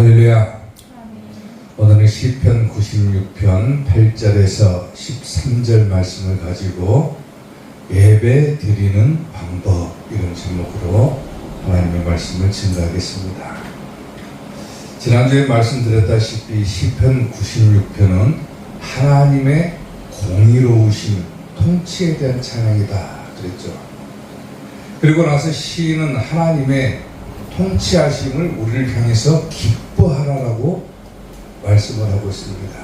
할렐루야. 오늘은 시편 96편 8절에서 13절 말씀을 가지고 예배 드리는 방법, 이런 제목으로 하나님의 말씀을 증거하겠습니다. 지난주에 말씀드렸다시피 시편 96편은 하나님의 공의로우신 통치에 대한 찬양이다 그랬죠. 그리고 나서 시인은 하나님의 통치하심을 우리를 향해서 기뻐하라라고 말씀을 하고 있습니다.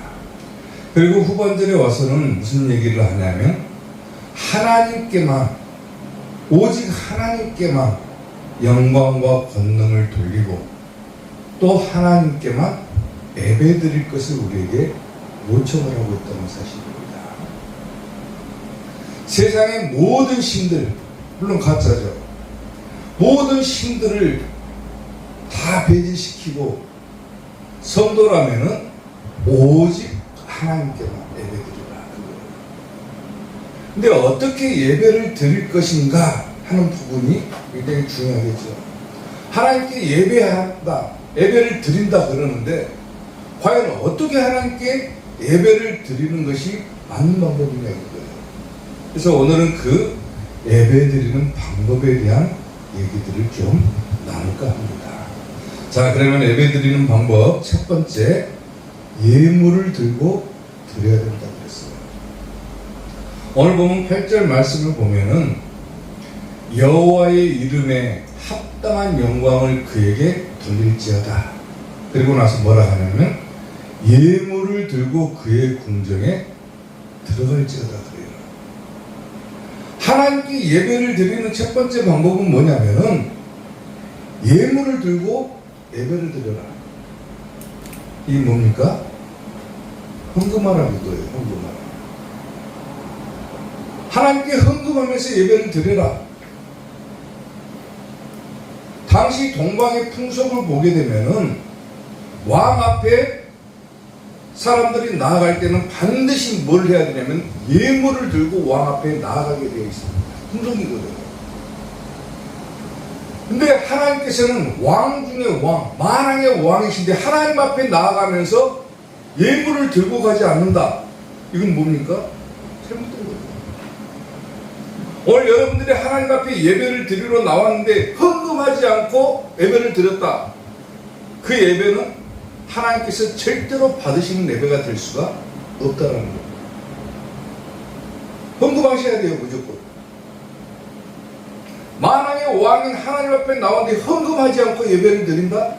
그리고 후반절에 와서는 무슨 얘기를 하냐면 하나님께만, 오직 하나님께만 영광과 권능을 돌리고 또 하나님께만 예배드릴 것을 우리에게 요청을 하고 있다는 사실입니다. 세상의 모든 신들, 물론 가짜죠. 모든 신들을 다 배제시키고 성도라면은 오직 하나님께만 예배드리라. 근데 어떻게 예배를 드릴 것인가 하는 부분이 굉장히 중요하겠죠. 하나님께 예배한다, 예배를 드린다 그러는데 과연 어떻게 하나님께 예배를 드리는 것이 맞는 방법이냐 이거예요. 그래서 오늘은 그 예배 드리는 방법에 대한 얘기들을 좀 나눌까 합니다. 자, 그러면 예배 드리는 방법 첫 번째, 예물을 들고 드려야 된다고 했어요. 오늘 보면 8절 말씀을 보면은 여호와의 이름에 합당한 영광을 그에게 돌릴지어다. 그리고 나서 뭐라 하냐면 예물을 들고 그의 궁정에 들어갈지어다 그래요. 하나님께 예배를 드리는 첫 번째 방법은 뭐냐면은 예물을 들고 예배를 드려라. 이게 뭡니까? 헌금하라 이거예요. 헌금하라. 하나님께 헌금하면서 예배를 드려라. 당시 동방의 풍속을 보게 되면은 왕 앞에 사람들이 나아갈 때는 반드시 뭘 해야 되냐면 예물을 들고 왕 앞에 나아가게 되어 있습니다. 풍속이거든요. 근데 하나님께서는 왕 중에 왕, 만왕의 왕이신데 하나님 앞에 나아가면서 예물을 들고 가지 않는다. 이건 뭡니까? 잘못된 거예요. 오늘 여러분들이 하나님 앞에 예배를 드리러 나왔는데 헌금하지 않고 예배를 드렸다. 그 예배는 하나님께서 절대로 받으시는 예배가 될 수가 없다는 거예요. 헌금하셔야 돼요, 무조건. 만왕의 왕인 하나님 앞에 나왔는데 헌금하지 않고 예배를 드린다?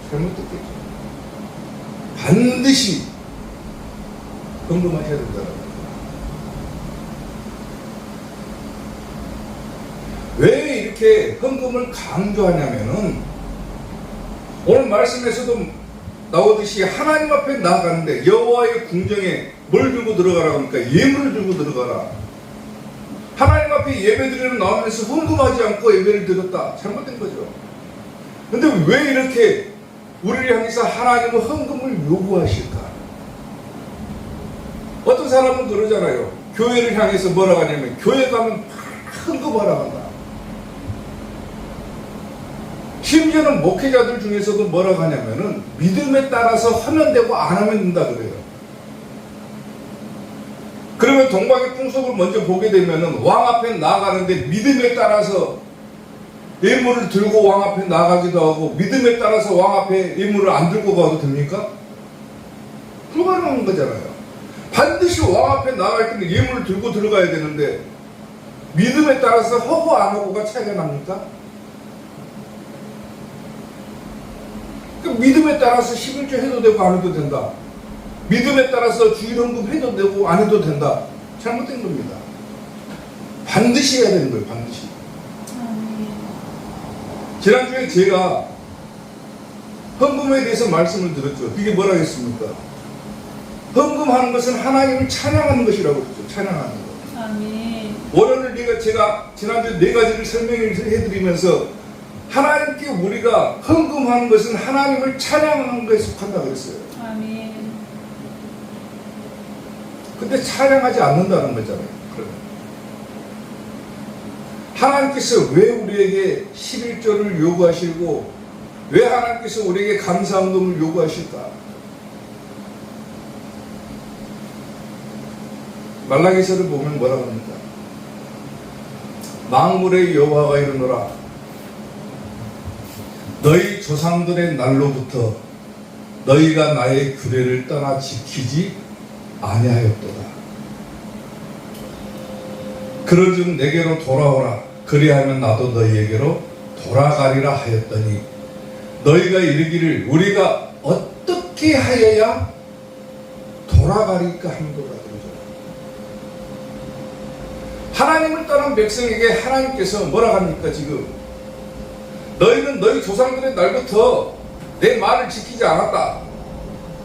잘못됐겠죠. 반드시 헌금하셔야 된다는 거예요. 왜 이렇게 헌금을 강조하냐면은 오늘 말씀에서도 나오듯이 하나님 앞에 나아가는데 여호와의 궁정에 뭘 들고 들어가라 그러니까 예물을 들고 들어가라. 하나님 앞에 예배드리러 나오면서 헌금하지 않고 예배를 드렸다. 잘못된 거죠. 근데 왜 이렇게 우리를 향해서 하나님은 헌금을 요구하실까? 어떤 사람은 그러잖아요. 교회를 향해서 뭐라고 하냐면 교회 가면 헌금하라고 한다. 심지어는 목회자들 중에서도 뭐라고 하냐면은 믿음에 따라서 하면 되고 안 하면 된다 그래요. 그러면 동방의 풍속을 먼저 보게 되면은 왕 앞에 나아가는데 믿음에 따라서 예물을 들고 왕 앞에 나가기도 하고 믿음에 따라서 왕 앞에 예물을 안 들고 가도 됩니까? 불가능한 거잖아요. 반드시 왕 앞에 나갈 때는 예물을 들고 들어가야 되는데 믿음에 따라서 하고 안 하고가 차이가 납니까? 그 믿음에 따라서 11조 해도 되고 안 해도 된다. 믿음에 따라서 주일헌금 해도 되고 안 해도 된다. 잘못된 겁니다. 반드시 해야 되는 거예요. 반드시. 지난주에 제가 헌금에 대해서 말씀을 드렸죠. 그게 뭐라 했습니까? 헌금하는 것은 하나님을 찬양하는 것이라고 그랬죠. 찬양하는 것. 아멘. 오늘 제가 지난주에 4가지를 설명을 해드리면서 하나님께 우리가 헌금하는 것은 하나님을 찬양하는 것에 속한다 그랬어요. 아멘. 근데 찬양하지 않는다는 거잖아요. 그러면 하나님께서 왜 우리에게 11조를 요구하시고 왜 하나님께서 우리에게 감사헌금을 요구하실까? 말라기서를 보면 뭐라고 합니까? 만군의 여호와가 이르노라 너희 조상들의 날로부터 너희가 나의 규례를 떠나 지키지 아니하였도다. 그런즉 내게로 돌아오라. 그리하면 나도 너희에게로 돌아가리라 하였더니 너희가 이르기를 우리가 어떻게 하여야 돌아가리까 하는도다. 하나님을 떠난 백성에게 하나님께서 뭐라 합니까? 지금 너희는 너희 조상들의 날부터 내 말을 지키지 않았다.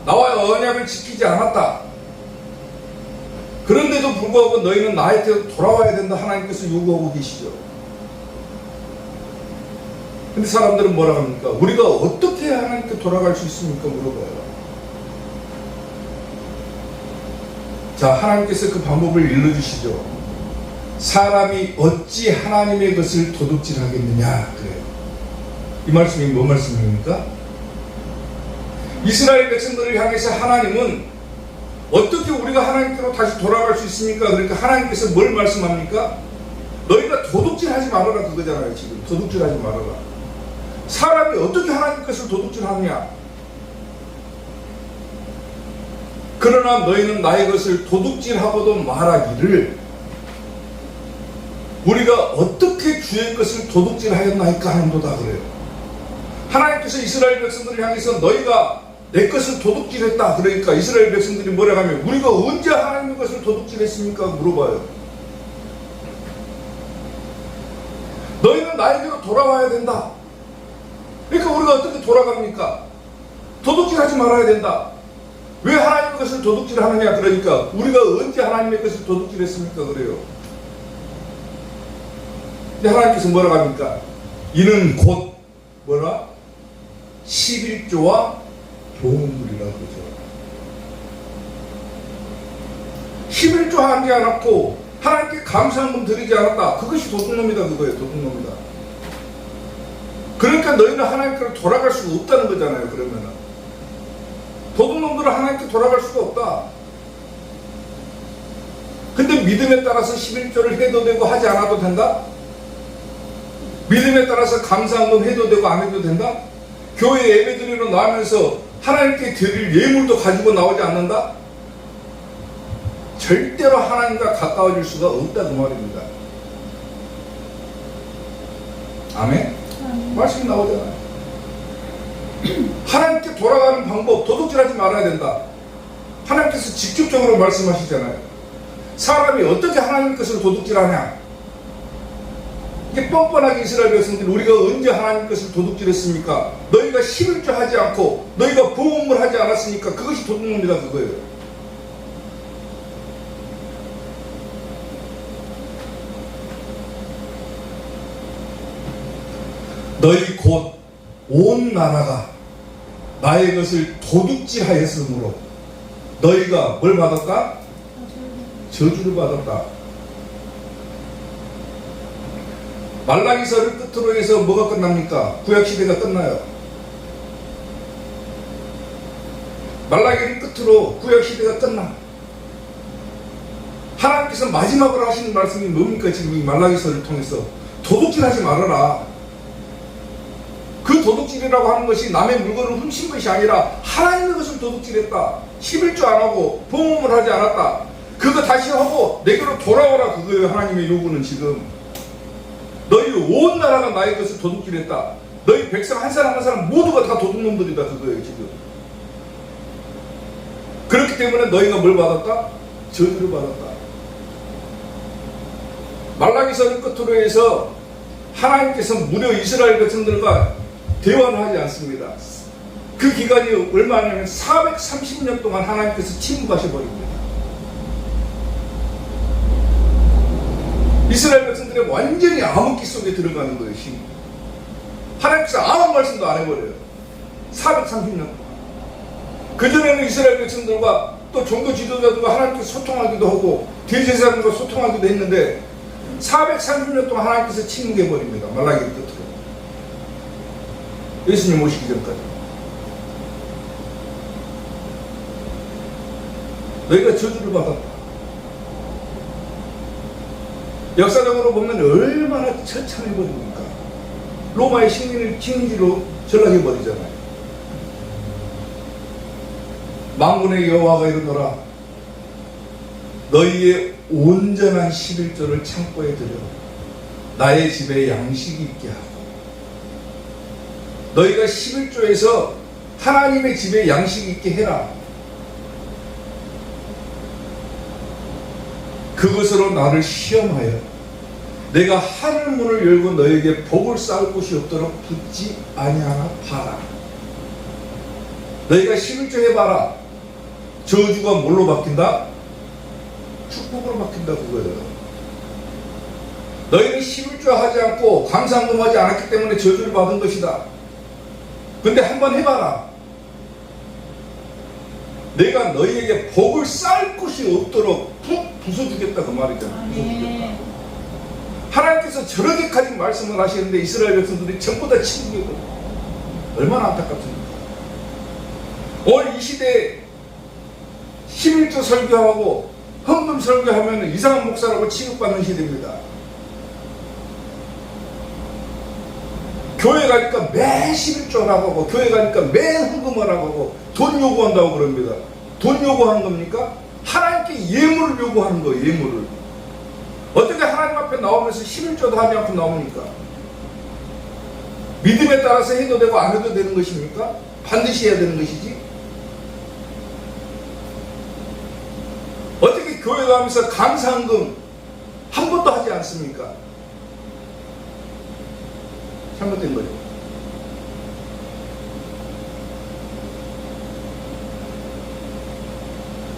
나와의 언약을 지키지 않았다. 그런데도 불구하고 너희는 나한테 돌아와야 된다. 하나님께서 요구하고 계시죠. 근데 사람들은 뭐라 합니까? 우리가 어떻게 하나님께 돌아갈 수 있습니까? 물어봐요. 자, 하나님께서 그 방법을 일러주시죠. 사람이 어찌 하나님의 것을 도둑질하겠느냐 그래요. 이 말씀이 뭔 말씀입니까? 이스라엘 백성들을 향해서 하나님은 어떻게 우리가 하나님께로 다시 돌아갈 수 있습니까? 그러니까 하나님께서 뭘 말씀합니까? 너희가 도둑질하지 말아라 그거잖아요. 지금 도둑질하지 말아라. 사람이 어떻게 하나님 것을 도둑질하느냐? 그러나 너희는 나의 것을 도둑질하고도 말하기를 우리가 어떻게 주의 것을 도둑질하였나이까 하는도다 그래요. 하나님께서 이스라엘 백성들을 향해서 너희가 내 것을 도둑질했다. 그러니까 이스라엘 백성들이 뭐라고 하면 우리가 언제 하나님의 것을 도둑질했습니까? 물어봐요. 너희는 나에게로 돌아와야 된다. 그러니까 우리가 어떻게 돌아갑니까? 도둑질하지 말아야 된다. 왜 하나님의 것을 도둑질하느냐? 그러니까 우리가 언제 하나님의 것을 도둑질했습니까? 그래요. 근데 하나님께서 뭐라고 합니까? 이는 곧 뭐라? 11조와 보험물이라고 그러죠. 11조 하지 않았고 하나님께 감사헌금 드리지 않았다. 그것이 도둑놈이다 그거예요. 도둑놈이다. 그러니까 너희는 하나님께로 돌아갈 수가 없다는 거잖아요. 그러면은 도둑놈들은 하나님께 돌아갈 수가 없다. 근데 믿음에 따라서 11조를 해도 되고 하지 않아도 된다? 믿음에 따라서 감사헌금 해도 되고 안 해도 된다? 교회 예배드리러 나오면서 하나님께 드릴 예물도 가지고 나오지 않는다? 절대로 하나님과 가까워질 수가 없다 그 말입니다. 아멘? 말씀이 나오잖아요. 하나님께 돌아가는 방법 도둑질하지 말아야 된다. 하나님께서 직접적으로 말씀하시잖아요. 사람이 어떻게 하나님 것을 도둑질하냐? 이게 뻔뻔하게 이스라엘 백성들이 우리가 언제 하나님 것을 도둑질했습니까? 너희가 11조 하지 않고 너희가 보험을 하지 않았으니까 그것이 도둑놈이다 그거예요. 너희 곧 온 나라가 나의 것을 도둑질하였으므로 너희가 뭘 받았다? 저주를 받았다. 말라기서를 끝으로 해서 뭐가 끝납니까? 구약시대가 끝나요. 말라기를 끝으로 구약시대가 끝나. 하나님께서 마지막으로 하시는 말씀이 뭡니까? 지금 이 말라기서를 통해서 도둑질하지 말아라. 그 도둑질이라고 하는 것이 남의 물건을 훔친 것이 아니라 하나님의 것을 도둑질했다. 11조 안 하고 봉헌을 하지 않았다. 그거 다시 하고 내게로 돌아오라 그거예요. 하나님의 요구는 지금. 너희 온 나라가 나의 것을 도둑질했다. 너희 백성 한 사람 한 사람 모두가 다 도둑놈들이다 그거예요 지금. 그렇기 때문에 너희가 뭘 받았다? 저주를 받았다. 말라기서를 끝으로 해서 하나님께서 무려 이스라엘 백성들과 대화는 하지 않습니다. 그 기간이 얼마냐면 430년 동안 하나님께서 침묵하셔버립니다. 이스라엘 백성들이 완전히 암흑기 속에 들어가는 거예요. 하나님께서 아무 말씀도 안 해버려요. 430년 동안. 그전에는 이스라엘 백성들과 또 종교 지도자들과 하나님께서 소통하기도 하고 대제사장과 소통하기도 했는데 430년 동안 하나님께서 침묵해버립니다. 말라기 끝으로. 예수님 오시기 전까지. 너희가 저주를 받았다. 역사적으로 보면 얼마나 처참해버립니까? 로마의 식민을 식민지로 전락해버리잖아요. 만군의 여호와가 이르노라 너희의 온전한 11조를 창고에 들여 나의 집에 양식이 있게 하고 너희가 11조에서 하나님의 집에 양식이 있게 해라. 그것으로 나를 시험하여 내가 하늘 문을 열고 너에게 복을 쌓을 곳이 없도록 붙지 아니하나 봐라. 너희가 11조 해봐라. 저주가 뭘로 바뀐다? 축복으로 바뀐다 그거예요. 너희는 11조 하지 않고 감사헌금하지 않았기 때문에 저주를 받은 것이다. 근데 한번 해봐라. 내가 너희에게 복을 쌓을 곳이 없도록 푹 부숴주겠다 그 말이잖아. 부숴주겠다. 하나님께서 저렇게까지 말씀을 하시는데 이스라엘 백성들이 전부 다 침묵이고 얼마나 안타깝습니까? 오늘 이 시대에 11조 설교하고 헌금 설교하면 이상한 목사라고 취급받는 시대입니다. 교회 가니까 매 11조라고 하고 교회 가니까 매 헌금하라고 하고 돈 요구한다고 그럽니다. 돈 요구하는 겁니까? 하나님께 예물을 요구하는 거예요. 예물을. 어떻게 하나님 앞에 나오면서 11조도 하지 않고 나옵니까? 믿음에 따라서 해도 되고 안 해도 되는 것입니까? 반드시 해야 되는 것이지. 어떻게 교회 가면서 감사헌금 한 번도 하지 않습니까? 잘못된 거죠.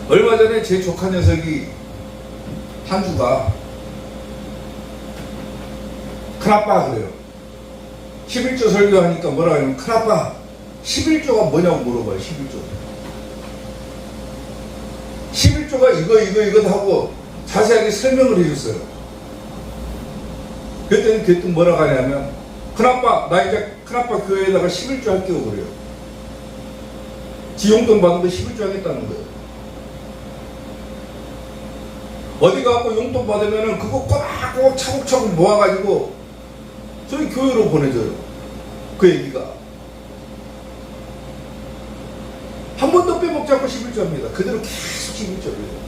얼마 전에 제 조카 녀석이 한주가 큰아빠 그래요. 11조 설교하니까 뭐라 하냐면 큰아빠 11조가 뭐냐고 물어봐요. 11조가 이거 하고 자세하게 설명을 해줬어요. 그랬더니 뭐라고 하냐면 큰아빠 나 이제 큰아빠 교회에다가 11조 할게요 그래요. 지 용돈 받은 거 11조 하겠다는 거예요. 어디 가고 용돈 받으면은 그거 꼬박꼬박 차곡차곡 모아가지고 저희 교회로 보내줘요. 그 얘기가 한 번도 빼먹지 않고 11조 합니다. 그대로 계속 11조를 해요.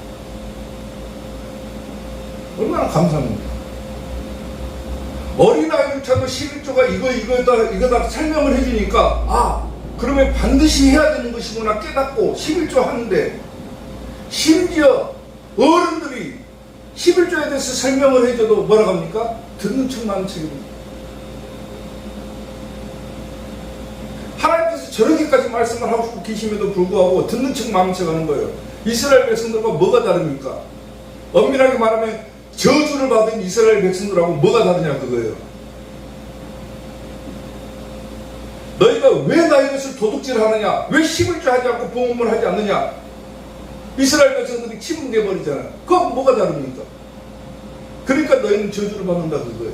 얼마나 감사합니까? 어린아이들처럼 11조가 이거다 설명을 해주니까 아 그러면 반드시 해야 되는 것이구나 깨닫고 11조 하는데 심지어 어른들이 11조에 대해서 설명을 해줘도 뭐라고 합니까? 듣는 척만 책입니다. 하나님께서 저렇게까지 말씀을 하고 계심에도 불구하고 듣는 척 마음 척 하는 거예요. 이스라엘 백성들과 뭐가 다릅니까? 엄밀하게 말하면 저주를 받은 이스라엘 백성들하고 뭐가 다르냐 그거예요. 너희가 왜 나의 것을 도둑질하느냐? 왜 11조 하지 않고 봉헌을 하지 않느냐? 이스라엘 백성들이 침묵해 버리잖아. 그건 뭐가 다릅니까? 그러니까 너희는 저주를 받는다 그거예요.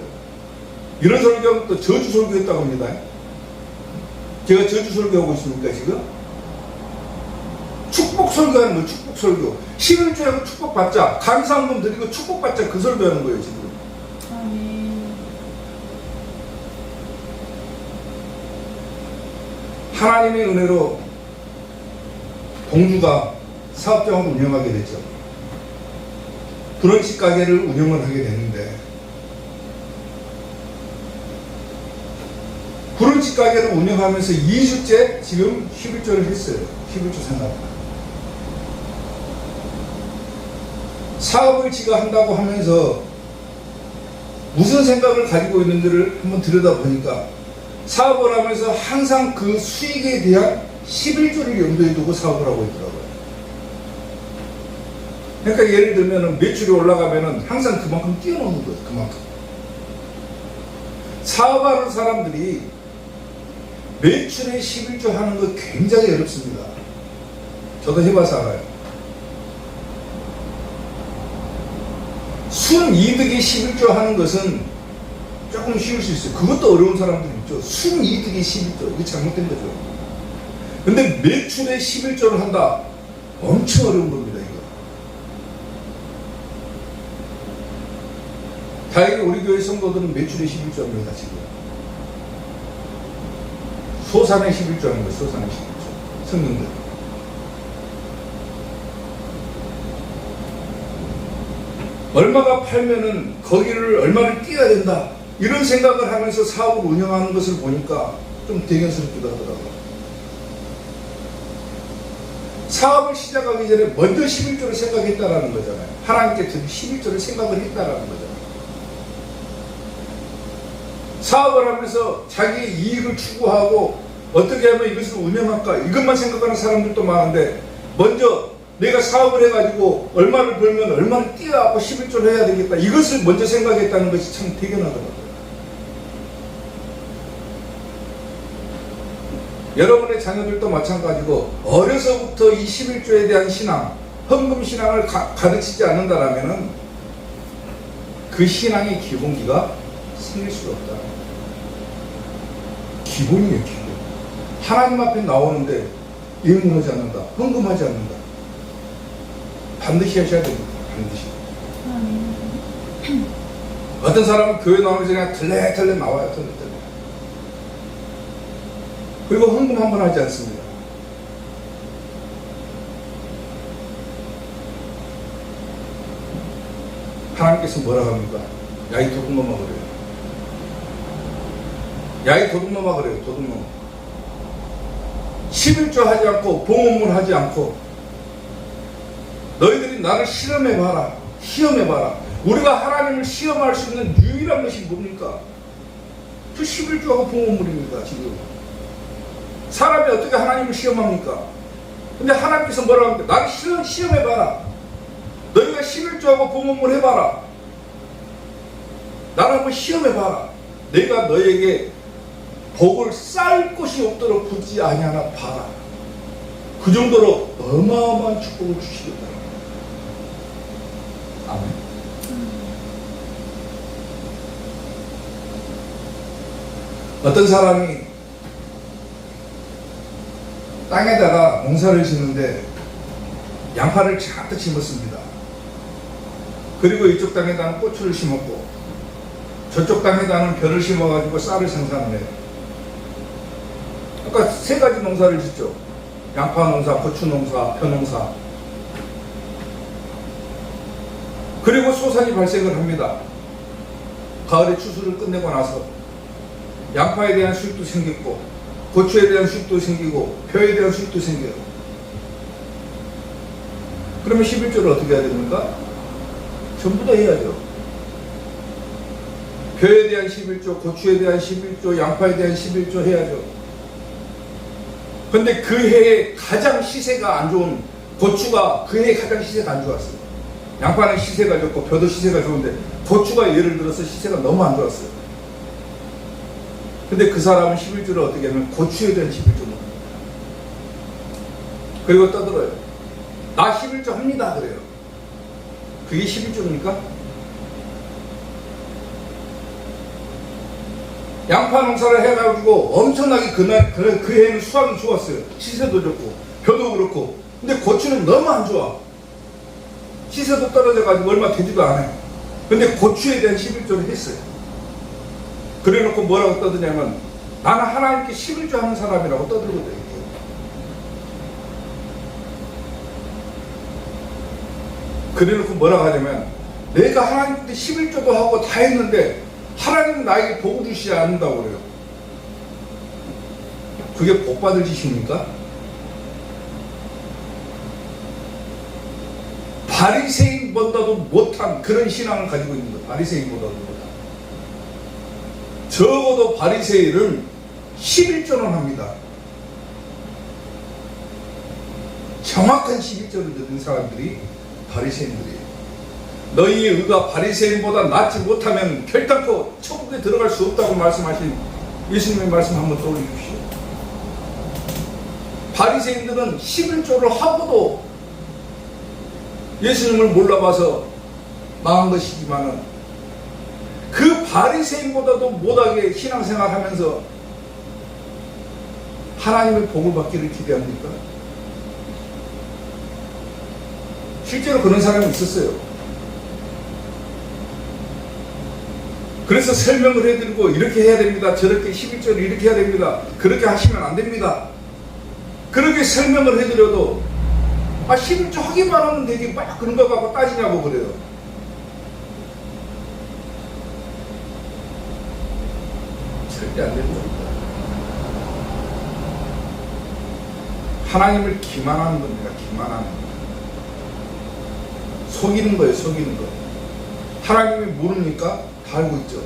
이런 설교하면 또 저주 설교했다고 합니다. 제가 저주 설교하고 있습니까 지금? 축복 설교하는 거예요. 축복 설교. 11조하고 축복받자. 감사헌금 드리고 축복받자 그 설교하는 거예요 지금. 하나님의 은혜로 동주가 사업장을 운영하게 됐죠. 브런치 가게를 운영을 하게 됐는데 브런치 가게를 운영하면서 2주째 지금 11조를 했어요. 11조 생각합니다. 사업을 지가 한다고 하면서 무슨 생각을 가지고 있는지를 한번 들여다보니까 사업을 하면서 항상 그 수익에 대한 11조를 염두에 두고 사업을 하고 있더라고요. 그러니까 예를 들면 매출이 올라가면 항상 그만큼 뛰어노는 거예요. 그만큼. 사업하는 사람들이 매출에 11조 하는 거 굉장히 어렵습니다. 저도 해봐서 알아요. 순이득이 11조 하는 것은 조금 쉬울 수 있어요. 그것도 어려운 사람들 있죠. 순이득이 11조. 이게 잘못된 거죠. 근데 매출에 11조를 한다. 엄청 어려운 겁니다, 이거. 다행히 우리 교회 성도들은 매출에 11조입니다, 지금. 소산에 11조 하는 거예요, 소산에 11조. 성령들. 얼마가 팔면은 거기를 얼마를 띄어야 된다. 이런 생각을 하면서 사업을 운영하는 것을 보니까 좀 대견스럽기도 하더라고요. 사업을 시작하기 전에 먼저 11조를 생각했다라는 거잖아요. 하나님께 11조를 생각을 했다라는 거잖아요. 사업을 하면서 자기의 이익을 추구하고 어떻게 하면 이것을 운영할까 이것만 생각하는 사람들도 많은데 먼저 내가 사업을 해가지고 얼마를 벌면 얼마를 띄어갖고 11조를 해야 되겠다 이것을 먼저 생각했다는 것이 참 대견하더라고요. 여러분의 자녀들도 마찬가지고 어려서부터 이 11조에 대한 신앙, 헌금 신앙을 가르치지 않는다라면 그 신앙의 기본기가 생길 수가 없다. 기본이에요, 기본. 하나님 앞에 나오는데 예물하지 않는다, 헌금하지 않는다. 반드시 하셔야 됩니다. 반드시. 어떤 사람은 교회 나오기 전에 털레털레 나와요. 털레털레. 그리고 헌금 한 번 하지 않습니다. 하나님께서 뭐라 합니까? 야, 이 도둑놈아 그래요. 야, 이 도둑놈아 그래요. 도둑놈아. 11조 하지 않고 봉헌물 하지 않고 너희들이 나를 실험해봐라. 시험해봐라. 우리가 하나님을 시험할 수 있는 유일한 것이 뭡니까? 그 11조하고 봉헌물입니다. 지금 사람이 어떻게 하나님을 시험합니까? 근데 하나님께서 뭐라고 합니까? 나를 시험해봐라. 너희가 11조하고 봉헌물 해봐라. 나를 한번 시험해봐라. 내가 너에게 복을 쌓을 것이 없도록 굳지 아니하나 봐라. 그 정도로 어마어마한 축복을 주시겠다. 아멘. 어떤 사람이 땅에다가 농사를 짓는데 양파를 잔뜩 심었습니다. 그리고 이쪽 땅에다는 고추를 심었고 저쪽 땅에다는 벼를 심어가지고 쌀을 생산을 해요. 아까 세 가지 농사를 짓죠. 양파 농사, 고추 농사, 벼 농사. 그리고 소산이 발생을 합니다. 가을에 추수를 끝내고 나서 양파에 대한 수익도 생겼고 고추에 대한 수익도 생기고 벼에 대한 수익도 생겨요. 그러면 11조를 어떻게 해야 됩니까? 전부 다 해야죠. 벼에 대한 11조, 고추에 대한 11조, 양파에 대한 11조 해야죠. 근데 그 해에 가장 시세가 안 좋은 고추가 그 해에 가장 시세가 안 좋았어요. 양파는 시세가 좋고 벼도 시세가 좋은데 고추가 예를 들어서 시세가 너무 안 좋았어요. 근데 그 사람은 11조를 어떻게 하면 고추에 대한 11조 먹습니다. 그리고 떠들어요. 나 11조 합니다 그래요. 그게 11조입니까? 양파 농사를 해가지고 엄청나게 그 해에는 수확이 좋았어요. 시세도 좋고 벼도 그렇고. 근데 고추는 너무 안 좋아. 시세도 떨어져가지고 얼마 되지도 않아요. 근데 고추에 대한 11조를 했어요. 그래놓고 뭐라고 떠드냐면 나는 하나님께 11조 하는 사람이라고 떠들거든요. 그래놓고 뭐라고 하냐면 내가 하나님께 11조도 하고 다 했는데 하나님은 나에게 복을 주시지 않는다고 그래요. 그게 복 받을 짓입니까? 바리새인보다도 못한 그런 신앙을 가지고 있는 거예요. 바리새인보다도 못한. 적어도 바리새인은 11조는 합니다. 정확한 11조를 넣는 사람들이 바리새인들이에요. 너희의 의가 바리새인보다 낫지 못하면 결단코 천국에 들어갈 수 없다고 말씀하신 예수님의 말씀 한번 떠올리십시오. 바리새인들은 11조를 하고도 예수님을 몰라봐서 망한 것이지만은 그 바리새인보다도 못하게 신앙생활 하면서 하나님의 복을 받기를 기대합니까? 실제로 그런 사람이 있었어요. 그래서 설명을 해드리고 이렇게 해야 됩니다. 저렇게 11조를 이렇게 해야 됩니다. 그렇게 하시면 안 됩니다. 그렇게 설명을 해드려도 11조 하기만 하면 되지 막 그런 거 갖고 따지냐고 그래요. 절대 안 되는 겁니다. 하나님을 기만하는 겁니다. 기만하는 거. 속이는 거예요. 속이는 거. 하나님이 모릅니까? 다 알고 있죠.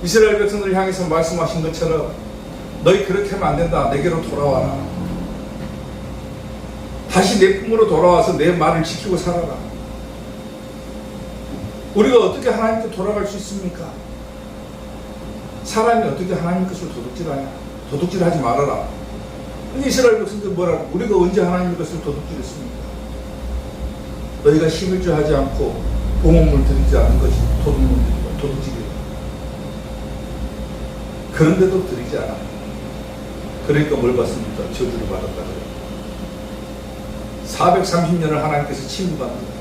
이스라엘 백성들을 향해서 말씀하신 것처럼 너희 그렇게 하면 안 된다. 내게로 돌아와라. 다시 내 품으로 돌아와서 내 말을 지키고 살아라. 우리가 어떻게 하나님께 돌아갈 수 있습니까? 사람이 어떻게 하나님 것을 도둑질하냐? 도둑질하지 말아라. 근데 이스라엘 백성들 뭐라고? 우리가 언제 하나님 것을 도둑질했습니까? 너희가 11조 하지 않고 봉헌물 드리지 않은 것이 도둑질이다. 그런데도 드리지 않아. 그러니까 뭘 받습니까? 저주를 받았다 그래요. 430년을 하나님께서 침묵합니다.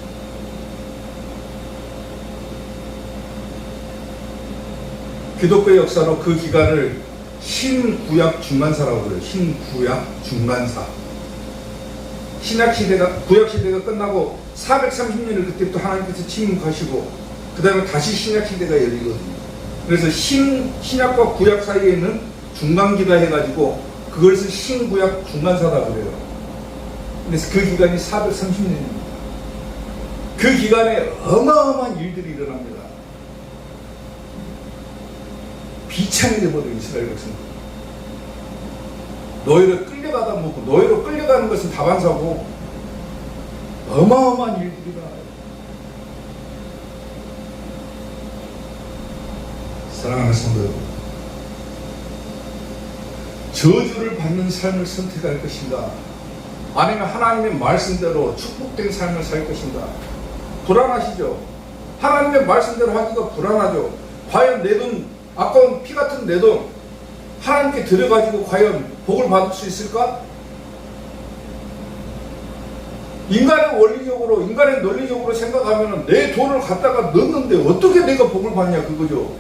기독교의 역사로 그 기간을 신구약 중간사라고 그래요. 신구약 중간사. 구약 시대가 끝나고 430년을 그때부터 하나님께서 침묵하시고 그 다음에 다시 신약 시대가 열리거든요. 그래서 신약과 구약 사이에 있는 중간기다 해가지고 그것을 신구약 중간사다 그래요. 그래서 그 기간이 430년입니다. 그 기간에 어마어마한 일들이 일어납니다. 비참이 되어버려요. 이스라엘 백성들. 노예로 끌려가다 먹고 노예로 끌려가는 것은 다반사고 어마어마한 일들이 일어나요. 사랑하는 성도 여러분, 저주를 받는 삶을 선택할 것인가 아니면 하나님의 말씀대로 축복된 삶을 살 것인가? 불안하시죠? 하나님의 말씀대로 하기가 불안하죠? 과연 내 돈, 아까운 피 같은 내 돈 하나님께 드려가지고 과연 복을 받을 수 있을까? 인간의 원리적으로, 인간의 논리적으로 생각하면 내 돈을 갖다가 넣는데 어떻게 내가 복을 받냐 그거죠.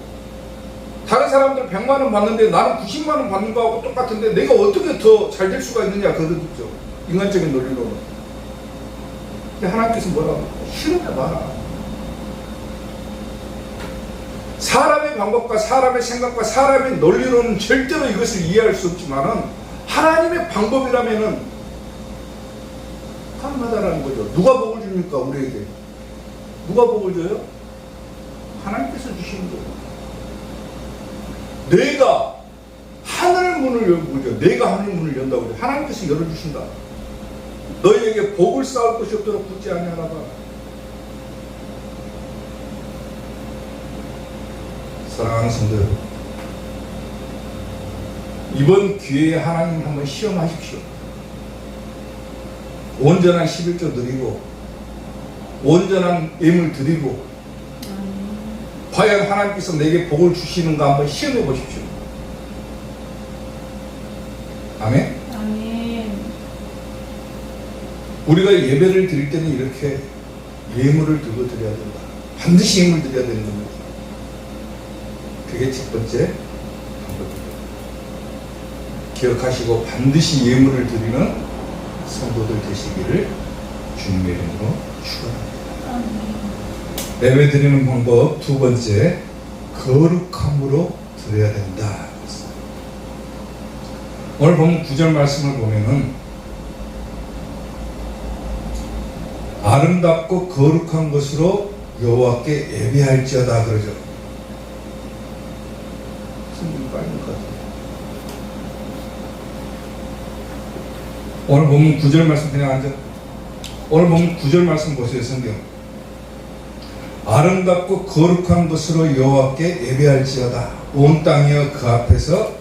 다른 사람들 100만원 받는데 나는 90만원 받는 거하고 똑같은데 내가 어떻게 더 잘 될 수가 있느냐 그거죠. 인간적인 논리로는. 근데 하나님께서 뭐라고? 실험해봐라. 사람의 방법과 사람의 생각과 사람의 논리로는 절대로 이것을 이해할 수 없지만은 하나님의 방법이라면은 가능하다라는 거죠. 누가 복을 줍니까 우리에게? 누가 복을 줘요? 하나님께서 주시는 거예요. 내가 하늘 문을 열고, 내가 하늘 문을 연다고 그래. 하나님께서 열어주신다. 너희에게 복을 쌓을 것이 없도록 굳지 아니하나 봐. 사랑하는 성도 여러분, 이번 기회에 하나님 한번 시험하십시오. 온전한 11조 드리고 온전한 예물 드리고 과연 하나님께서 내게 복을 주시는가 한번 시험해 보십시오. 아멘? 아멘. 우리가 예배를 드릴 때는 이렇게 예물을 들고 드려야 된다. 반드시 예물 드려야 되는 겁니다. 그게 첫 번째 방법입니다. 기억하시고 반드시 예물을 드리는 성도들 되시기를 주님의 이름으로 축원합니다. 예배 드리는 방법 두 번째, 거룩함으로 드려야 된다. 오늘 보면 9절 말씀을 보면은 아름답고 거룩한 것으로 여호와께 예배할지어다 그러죠. 성경이 빨리 것 같아요. 오늘 보면 9절 말씀 그냥 앉아. 오늘 보면 9절 말씀 보세요. 성경. 아름답고 거룩한 것으로 여호와께 예배할지어다. 온 땅이여 그 앞에서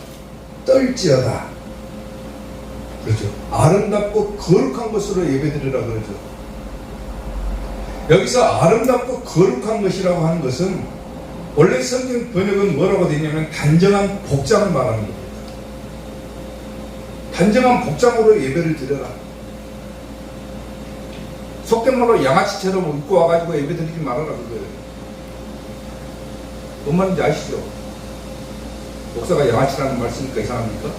떨지어다. 그렇죠. 아름답고 거룩한 것으로 예배드리라 그러죠. 여기서 아름답고 거룩한 것이라고 하는 것은 원래 성경 번역은 뭐라고 되냐면 단정한 복장을 말하는 겁니다. 단정한 복장으로 예배를 드려라. 속된 말로 양아치처럼 입고 와가지고 예배 드리지 말아라 그거예요. 뭔 말인지 아시죠? 목사가 양아치라는 말 쓰니까 이상합니까?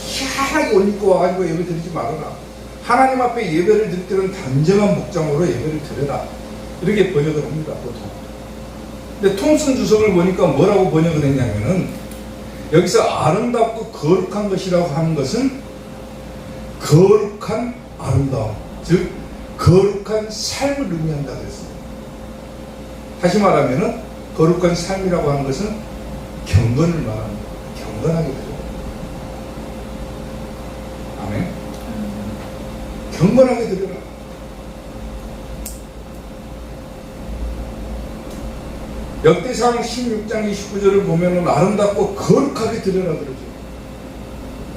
희한하게 옷 입고 와가지고 예배 드리지 말아라. 하나님 앞에 예배를 드릴 때는 단정한 복장으로 예배를 드려라. 이렇게 번역을 합니다, 보통. 근데 톰슨 주석을 보니까 뭐라고 번역을 했냐면은, 여기서 아름답고 거룩한 것이라고 하는 것은 거룩한 아름다움, 즉 거룩한 삶을 의미한다고 했습니다. 다시 말하면은 거룩한 삶이라고 하는 것은 경건을 말합니다. 경건하게 드려라. 아멘. 경건하게 드려라. 역대상 16장 29절을 보면은 아름답고 거룩하게 드려라 그러죠.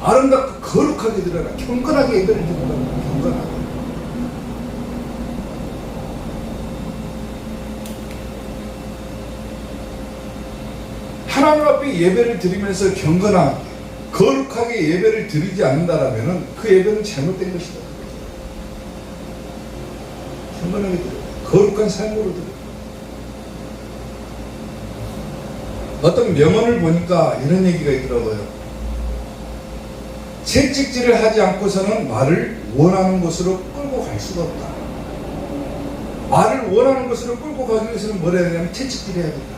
아름답고 거룩하게 드려라. 경건하게 예배를 드려라. 경건하게. 하나님 앞에 예배를 드리면서 경건하게 거룩하게 예배를 드리지 않는다라면은 그 예배는 잘못된 것이다. 경건하게 드려라. 거룩한 삶으로 드려라. 어떤 명언을 보니까 이런 얘기가 있더라고요. 채찍질을 하지 않고서는 말을 원하는 곳으로 끌고 갈 수가 없다. 말을 원하는 곳으로 끌고 가기 위해서는 뭘 해야 되냐면 채찍질을 해야 된다.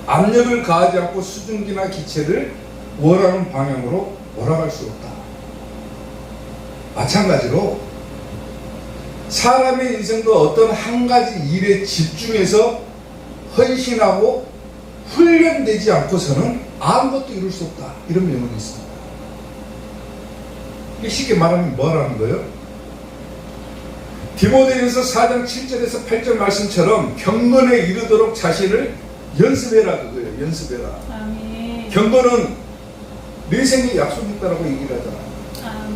압력을 가하지 않고 수증기나 기체를 원하는 방향으로 몰아갈 수 없다. 마찬가지로 사람의 인생도 어떤 한 가지 일에 집중해서 헌신하고 훈련되지 않고서는 아무것도 이룰 수 없다. 이런 명언이 있습니다. 이게 쉽게 말하면 뭐라는 거예요? 디모데전서 4장 7절에서 8절 말씀처럼 경건에 이르도록 자신을 연습해라 그거예요. 연습해라. 아멘. 경건은 내 생에 약속이 있다라고 얘기를 하잖아. 아멘.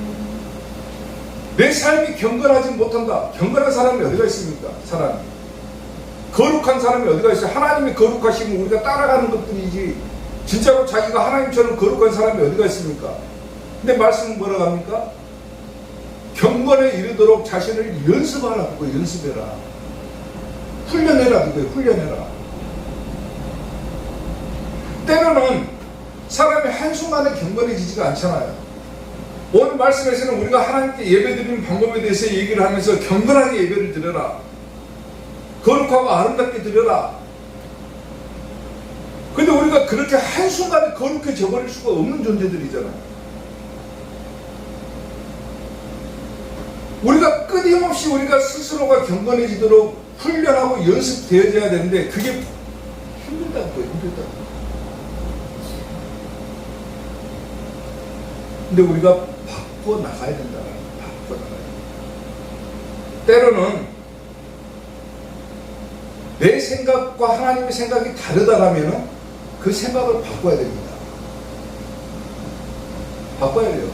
내 삶이 경건하지 못한다. 경건한 사람이 어디가 있습니까? 사람이. 거룩한 사람이 어디가 있어요? 하나님이 거룩하시면 우리가 따라가는 것들이지 진짜로 자기가 하나님처럼 거룩한 사람이 어디가 있습니까? 근데 말씀은 뭐라고 합니까? 경건에 이르도록 자신을 연습하라. 그거 연습해라. 훈련해라. 그거 훈련해라. 때로는 사람이 한순간에 경건해지지가 않잖아요. 오늘 말씀에서는 우리가 하나님께 예배드리는 방법에 대해서 얘기를 하면서 경건하게 예배를 드려라. 거룩하고 아름답게 드려라. 근데 우리가 그렇게 한순간에 거룩해져 버릴 수가 없는 존재들이잖아요. 우리가 끊임없이 우리가 스스로가 경건해지도록 훈련하고 연습되어져야 되는데 그게 힘들다는 거예요. 힘들다. 근데 우리가 바꿔 나가야 된다. 바꿔 나가야 된다. 때로는 내 생각과 하나님의 생각이 다르다라면 그 생각을 바꿔야 됩니다. 바꿔야 돼요.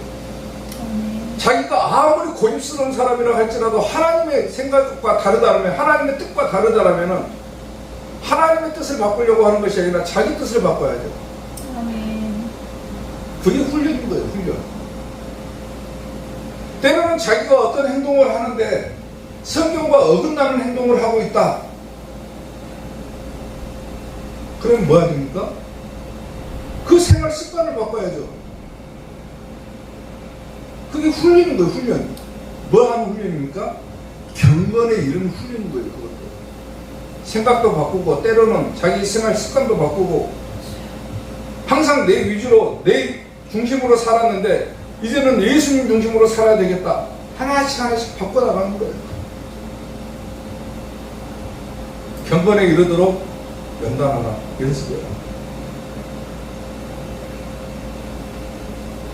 자기가 아무리 고집스러운 사람이라 할지라도 하나님의 생각과 다르다라면, 하나님의 뜻과 다르다라면 하나님의 뜻을 바꾸려고 하는 것이 아니라 자기 뜻을 바꿔야 돼요. 그게 훈련인 거예요. 훈련. 때로는 자기가 어떤 행동을 하는데 성경과 어긋나는 행동을 하고 있다. 그럼 뭐 해야 됩니까? 그 생활 습관을 바꿔야죠. 그게 훈련인 거예요. 훈련. 뭐 하는 훈련입니까? 경건에 이르는 훈련인 거예요. 그것도. 생각도 바꾸고 때로는 자기 생활 습관도 바꾸고 항상 내 위주로 내 중심으로 살았는데 이제는 예수님 중심으로 살아야 되겠다. 하나씩 하나씩 바꿔나가는 거예요. 경건에 이르도록 연단하라. 연습해라.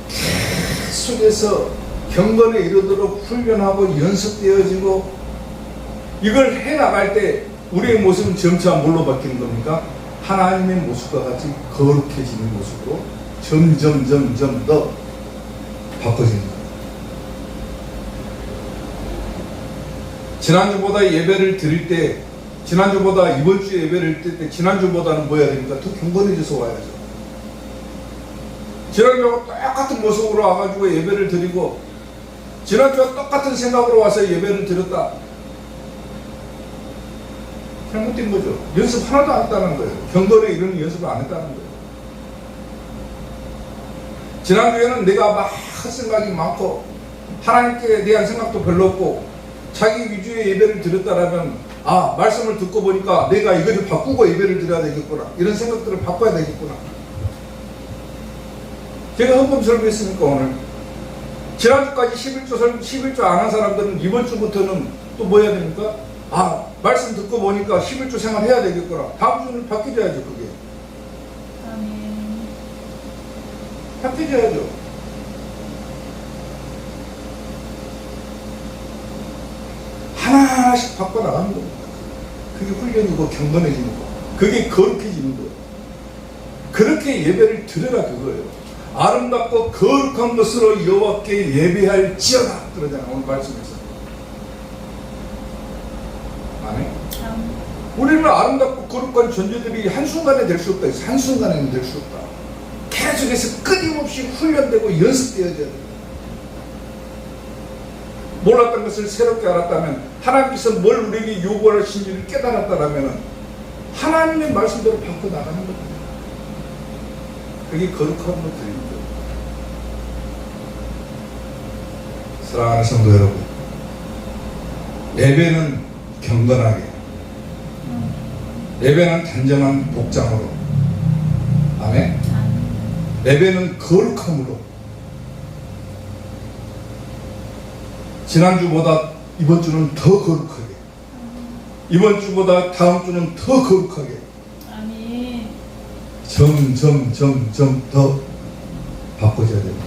계속해서 경건에 이르도록 훈련하고 연습되어지고 이걸 해나갈 때 우리의 모습은 점차 뭘로 바뀌는 겁니까? 하나님의 모습과 같이 거룩해지는 모습으로 점점 더 바꿔지는 겁니다. 지난주보다 예배를 드릴 때 지난주보다 이번 주에 예배를 때 지난주보다는 뭐 해야 됩니까? 더 경건해져서 와야죠. 지난주와 똑같은 모습으로 와가지고 예배를 드리고 지난주와 똑같은 생각으로 와서 예배를 드렸다. 잘못된 거죠. 연습 하나도 안 했다는 거예요. 경건에 이런 연습을 안 했다는 거예요. 지난주에는 내가 막 생각이 많고 하나님께 대한 생각도 별로 없고 자기 위주의 예배를 드렸다라면 아, 말씀을 듣고 보니까 내가 이거를 바꾸고 예배를 드려야 되겠구나. 이런 생각들을 바꿔야 되겠구나. 제가 헌금설교했으니까 오늘 지난주까지 11조 안 한 사람들은 이번 주부터는 또 뭐 해야 됩니까? 아, 말씀 듣고 보니까 11조 생활해야 되겠구나. 다음 주는 바뀌어야죠, 그게. 아멘. 바뀌어야죠. 하나하나씩 바꿔나가는 겁니다. 그게 훈련이고 경건해지는 거. 그게 거룩해지는 거예요. 그렇게 예배를 드려라 그거예요. 아름답고 거룩한 것으로 여호와께 예배할지어다 그러잖아요. 오늘 말씀에서. 아멘. 우리는 아름답고 거룩한 존재들이 한순간에 될 수 없다. 한순간에는 될 수 없다. 계속해서 끊임없이 훈련되고 연습되어져야 된다. 몰랐던 것을 새롭게 알았다면 하나님께서 뭘 우리에게 요구하시는지를 깨달았다면 하나님의 말씀대로 바꿔나가는 겁니다. 그게 거룩함으로 드립니다. 사랑하는 성도 여러분, 예배는 경건하게, 예배는 단정한 복장으로, 아멘. 예배는 거룩함으로, 지난주보다 이번 주는 더 거룩하게, 이번 주보다 다음 주는 더 거룩하게, 아멘. 점점 더 바꿔줘야 됩니다.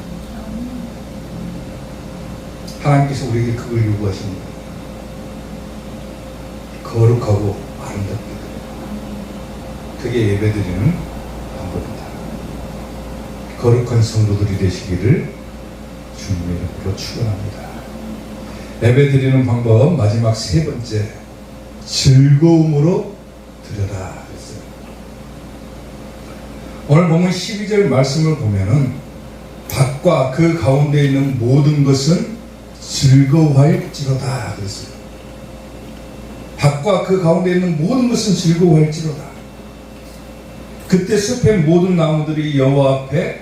하나님께서 우리에게 그걸 요구하십니다. 거룩하고 아름답게. 그게 예배드리는 방법입니다. 거룩한 성도들이 되시기를 주님의 이름으로 축원합니다. 예배드리는 방법 마지막 세 번째, 즐거움으로 드려라 그랬어요. 오늘 보면 12절 말씀을 보면은 밭과 그 가운데 있는 모든 것은 즐거워할지로다 그랬어요. 밭과 그 가운데 있는 모든 것은 즐거워할지로다. 그때 숲의 모든 나무들이 여호와 앞에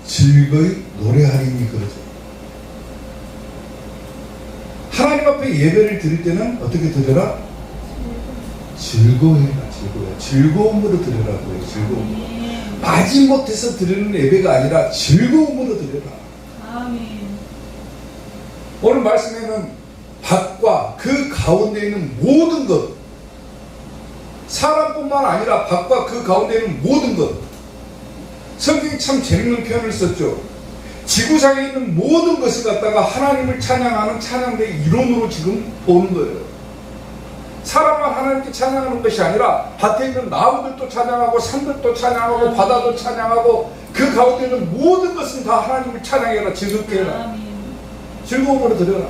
즐거이 노래하리니 그러죠. 하나님 앞에 예배를 드릴 때는 어떻게 드려라? 즐거워해라. 즐거움으로 드려라고요. 즐거움. 마지못해서 드리는 예배가 아니라 즐거움으로 드려라. 아멘. 오늘 말씀에는 밭과 그 가운데 있는 모든 것, 사람뿐만 아니라 밭과 그 가운데 있는 모든 것. 성경이 참 재밌는 표현을 썼죠. 지구상에 있는 모든 것을 갖다가 하나님을 찬양하는 찬양대의 이론으로 지금 보는 거예요. 사람만 하나님께 찬양하는 것이 아니라 밭에 있는 나무들도 찬양하고 산들도 찬양하고 바다도 찬양하고 그 가운데 있는 모든 것은 다 하나님을 찬양해라. 즐겁게 해라. 즐거움으로 드려라.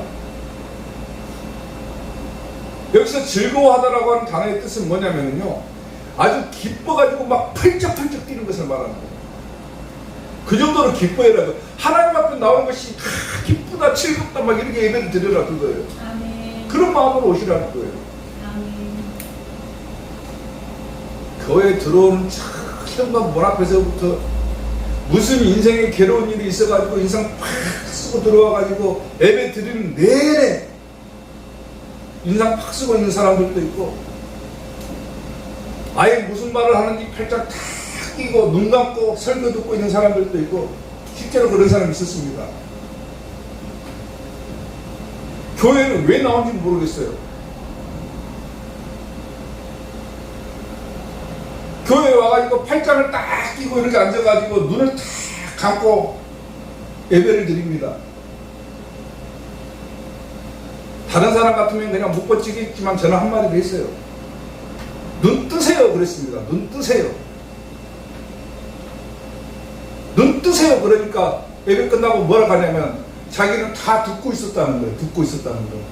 여기서 즐거워하다라고 하는 단어의 뜻은 뭐냐면요, 아주 기뻐가지고 막 펄쩍펄쩍 뛰는 것을 말하는 거예요. 그 정도로 기뻐해라. 하나님 앞에 나오는 것이 다 기쁘다 즐겁다 막 이렇게 예배를 드려라 그거예요. 아멘. 그런 마음으로 오시라는 거예요. 아멘. 교회에 들어오는 현관 문 앞에서부터 무슨 인생에 괴로운 일이 있어가지고 인상 팍 쓰고 들어와가지고 예배 드리는 내내 인상 팍 쓰고 있는 사람들도 있고, 아예 무슨 말을 하는지 팔짝 다 끼고 눈 감고 설교 듣고 있는 사람들도 있고, 실제로 그런 사람이 있었습니다. 교회는 왜 나온지 모르겠어요. 교회에 와가지고 팔짱을 딱 끼고 이렇게 앉아가지고 눈을 탁 감고 예배를 드립니다. 다른 사람 같으면 그냥 못 버티겠지만 저는 한마디를 했어요. 눈 뜨세요 그랬습니다. 눈 뜨세요. 눈 뜨세요. 그러니까 예배 끝나고 뭐라 하냐면 자기는 다 듣고 있었다는 거예요. 듣고 있었다는 거예요.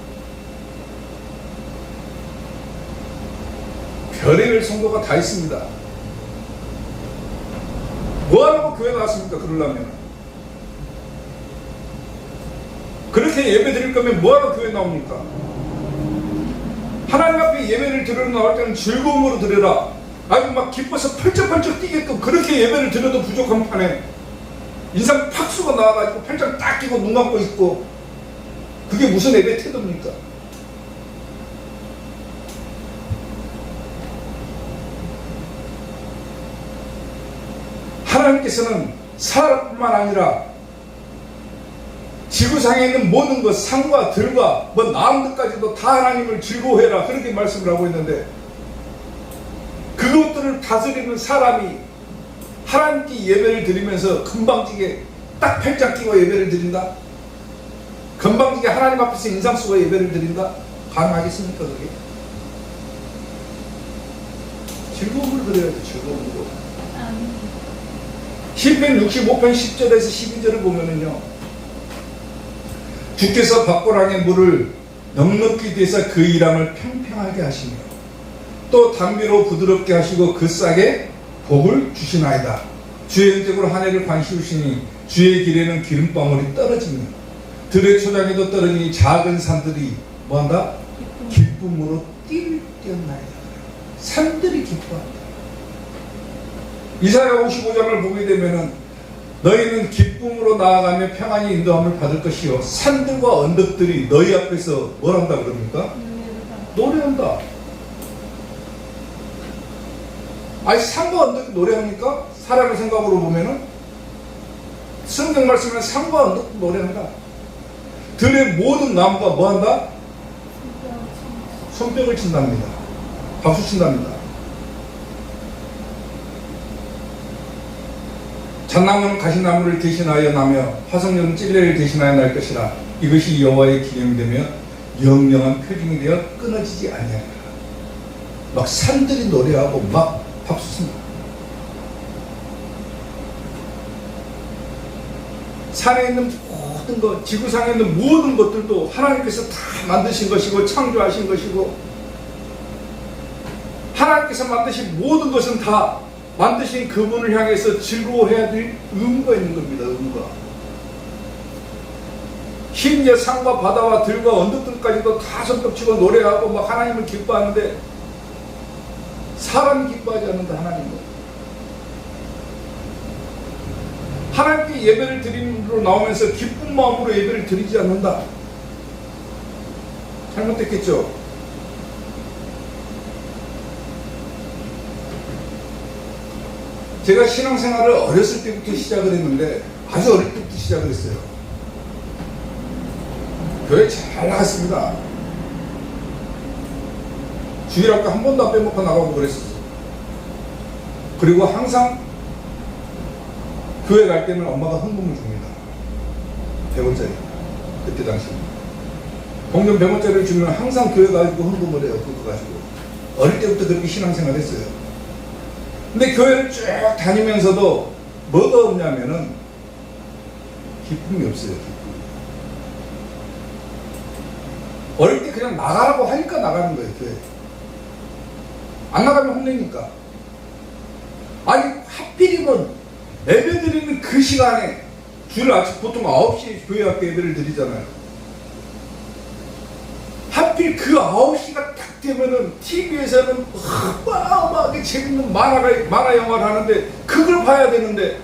별의별 성도가 다 있습니다. 뭐하라고 교회 나왔습니까? 그러려면. 그렇게 예배 드릴 거면 뭐하러 교회 나옵니까? 하나님 앞에 예배를 드리러 나올 때는 즐거움으로 드려라. 아주 막 기뻐서 펄쩍펄쩍 뛰게끔 그렇게 예배를 드려도 부족한 판에 인상 팍 쏘고 나와가지고 팔짱 딱 끼고 눈 감고 있고, 그게 무슨 예배 태도입니까? 하나님께서는 사람뿐만 아니라 지구상에 있는 모든 것, 산과 들과 뭐 나무들까지도 다 하나님을 즐거워해라, 그렇게 말씀을 하고 있는데, 그것들을 다스리는 사람이 하나님께 예배를 드리면서 금방지게 딱 팔짱 끼고 예배를 드린다? 금방지게 하나님 앞에서 인상 쓰고 예배를 드린다? 가능하겠습니까 그게? 즐거움으로 드려야죠. 즐거움으로. 아멘. 시편 65편 10절에서 12절을 보면은요, 주께서 밭고랑의 물을 넉넉히 대서 그 이랑을 평평하게 하시며 또 담비로 부드럽게 하시고 그 싹에 복을 주시나이다. 주의 은택으로 한 해를 관시우시니 주의 길에는 기름방울이 떨어지며 들의 초장에도 떨어지니 작은 산들이 뭐한다? 기쁨으로 뛰어나이다. 산들이 기뻐한다. 이사야 55장을 보게 되면은 너희는 기쁨으로 나아가며 평안히 인도함을 받을 것이요 산들과 언덕들이 너희 앞에서 뭘 한다 그럽니까? 노래한다. 아니 산과 언덕이 노래하니까 사람의 생각으로 보면은 성경 말씀에 산과 언덕도 노래한다. 들의 모든 나무가 뭐한다? 손뼉을 친답니다. 박수 친답니다. 잣나무는 가시나무를 대신하여 나며 화석령은 찔레를 대신하여 날 것이라. 이것이 여호와의 기념이 되며 영영한 표징이 되어 끊어지지 아니하리라. 막 산들이 노래하고 막 박수 칩니다. 산에 있는 모든 것, 지구상에 있는 모든 것들도 하나님께서 다 만드신 것이고 창조하신 것이고, 하나님께서 만드신 모든 것은 다 만드신 그분을 향해서 즐거워해야 될 의무가 있는 겁니다. 의무가. 심지어 산과 바다와 들과 언덕들까지도 다 손뼉치고 노래하고 막 하나님을 기뻐하는데 사람이 기뻐하지 않는다. 하나님은 하나님께 예배를 드리러 나오면서 기쁜 마음으로 예배를 드리지 않는다. 잘못됐겠죠? 제가 신앙생활을 어렸을 때부터 시작을 했는데, 아주 어릴 때부터 시작을 했어요. 교회 잘 나갔습니다. 주일학교 한 번도 안 빼먹고 나가고 그랬었어요. 그리고 항상 교회 갈 때는 엄마가 헌금을 줍니다. 100원짜리. 그때 당시. 공전 100원짜리를 주면 항상 교회 가지고 헌금을 해요. 그거 가지고. 어릴 때부터 그렇게 신앙생활을 했어요. 근데 교회를 쭉 다니면서도 뭐가 없냐면은 기쁨이 없어요. 기쁨. 어릴 때 그냥 나가라고 하니까 나가는 거예요. 교회. 안 나가면 혼내니까. 아니 하필이면 예배 드리는 그 시간에, 주일 아침 보통 9시에 교회 앞에 예배를 드리잖아요. 하필 그 9시가 딱 되면은 TV에서는 어마어마하게 재밌는 만화 영화를 하는데 그걸 봐야 되는데,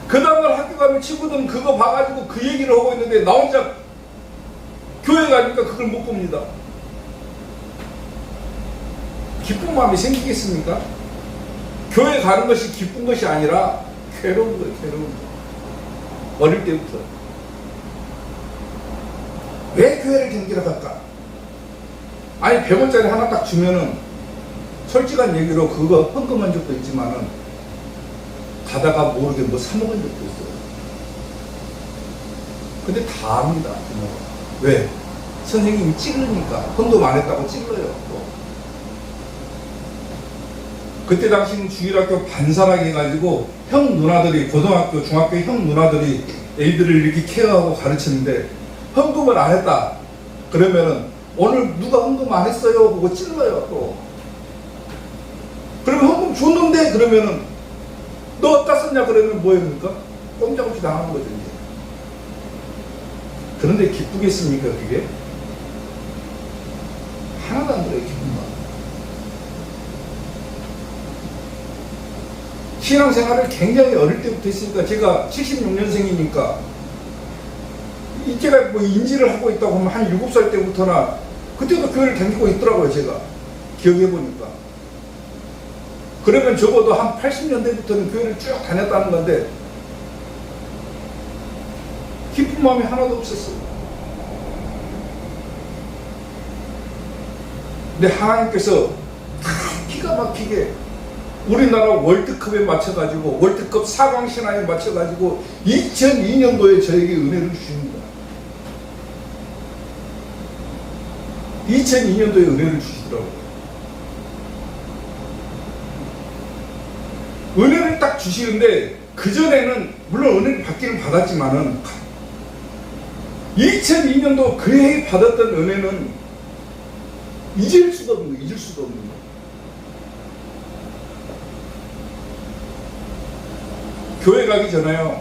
그 다음날 학교 가면 친구들은 그거 봐가지고 그 얘기를 하고 있는데 나 혼자 교회 가니까 그걸 못 봅니다. 기쁜 마음이 생기겠습니까? 교회 가는 것이 기쁜 것이 아니라 괴로운 거예요. 괴로운 거. 어릴 때부터. 왜 교회를 경기러 갈까? 아니 100원짜리 하나 딱 주면은 솔직한 얘기로 그거 헌금한 적도 있지만은 가다가 모르게 뭐 사 먹은 적도 있어요. 근데 다 압니다. 왜? 선생님이 찔르니까. 헌금 안 했다고 찔러요. 그때 당시는 주일학교 반사라고 해가지고 형 누나들이, 고등학교 중학교 형 누나들이 애들을 이렇게 케어하고 가르치는데 헌금을 안 했다 그러면은 오늘 누가 헌금 안 했어요? 그거 찔러요 또. 그러면 헌금 줬는데 그러면은 너 어디다 썼냐 그러면 뭐입니까? 꼼짝없이 당하는 거죠 이제. 그런데 기쁘겠습니까 그게? 하나도 안 들어요 기쁜 마음. 신앙생활을 굉장히 어릴 때부터 했으니까 제가 76년생이니까 제가 뭐 인지를 하고 있다고 하면 한 7살 때부터나 그때도 교회를 다니고 있더라고요 제가 기억해보니까. 그러면 적어도 한 80년대부터는 교회를 쭉 다녔다는 건데 기쁜 마음이 하나도 없었어요. 근데 하나님께서 기가 막히게 우리나라 월드컵에 맞춰가지고 월드컵 4강 신화에 맞춰가지고 2002년도에 저에게 은혜를 주십니다. 2002년도에 은혜를 주시더라고요. 은혜를 딱 주시는데 그전에는 물론 은혜를 받기는 받았지만은 2002년도 그 해에 받았던 은혜는 잊을 수가 없는 거예요. 잊을 수가 없는 거예요. 교회 가기 전에요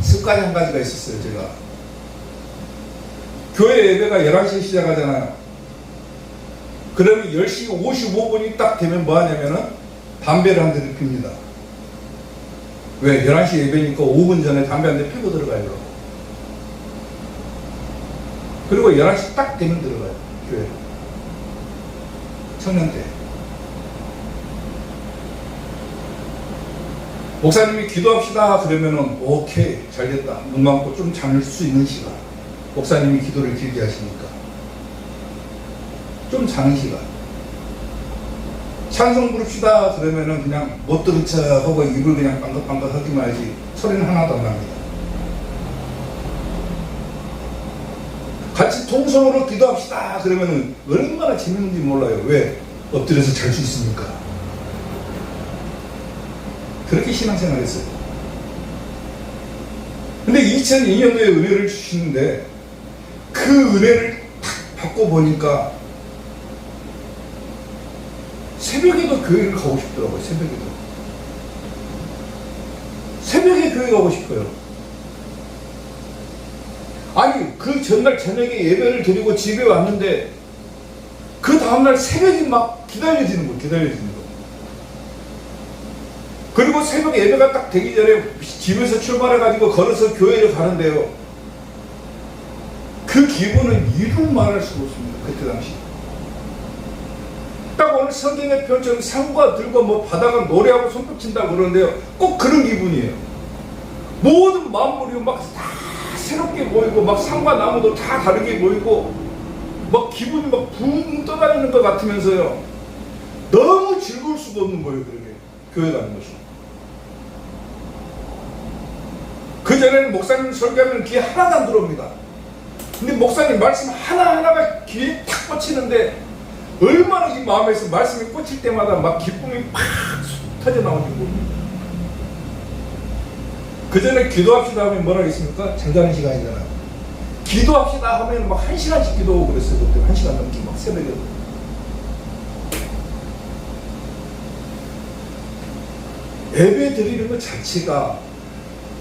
습관이 한 가지가 있었어요. 제가 교회 예배가 11시에 시작하잖아요. 그러면 10시 55분이 딱 되면 뭐 하냐면은 담배를 한 대를 핍니다. 왜? 11시 예배니까 5분 전에 담배 한 대 피고 들어가요. 그리고 11시 딱 되면 들어가요 교회. 청년 때 목사님이 기도합시다 그러면은 오케이 잘됐다 눈 감고 좀 잠을 수 있는 시간. 목사님이 기도를 길게 하시니까 좀 자는 시간. 찬송 부릅시다 그러면은 그냥 못 들은 척 하고 입을 그냥 빵긋빵긋 하기만 하지 소리는 하나도 안 납니다. 같이 통성으로 기도합시다 그러면은 얼마나 재밌는지 몰라요. 왜? 엎드려서 잘 수 있으니까. 그렇게 신앙생활 했어요. 근데 2002년도에 은혜를 주시는데 그 은혜를 탁 받고 보니까 새벽에도 교회를 가고 싶더라고요. 새벽에 교회 가고 싶어요. 아니 그 전날 저녁에 예배를 드리고 집에 왔는데 그 다음날 새벽이 막 기다려지는 거. 그리고 새벽 예배가 딱 되기 전에 집에서 출발해가지고 걸어서 교회를 가는데요. 그 기분은 이루 말할 수가 없습니다. 그때 당시. 딱 오늘 성경의 표현처럼 상과 들고 뭐 바다가 노래하고 손뼉 친다고 그러는데요. 꼭 그런 기분이에요. 모든 만물이 막 다 새롭게 보이고 막 산과 나무도 다 다르게 보이고 막 기분이 막 붕 떠다니는 것 같으면서요. 너무 즐거울 수가 없는 거예요. 그렇게 교회 가는 것이. 그전에는 목사님 설교하면 귀에 하나도 안 들어옵니다. 근데 목사님 말씀 하나하나가 귀에 탁 꽂히는데 얼마나 이 마음에서 말씀이 꽂힐 때마다 막 기쁨이 팍 터져 나오고. 그전에 기도합시다 하면 뭐라 했습니까? 잠자는 시간이잖아요. 기도합시다 하면 막 1시간씩 기도하고 그랬어요. 그때 1시간 넘게 막 새벽에. 예배 드리는 것 자체가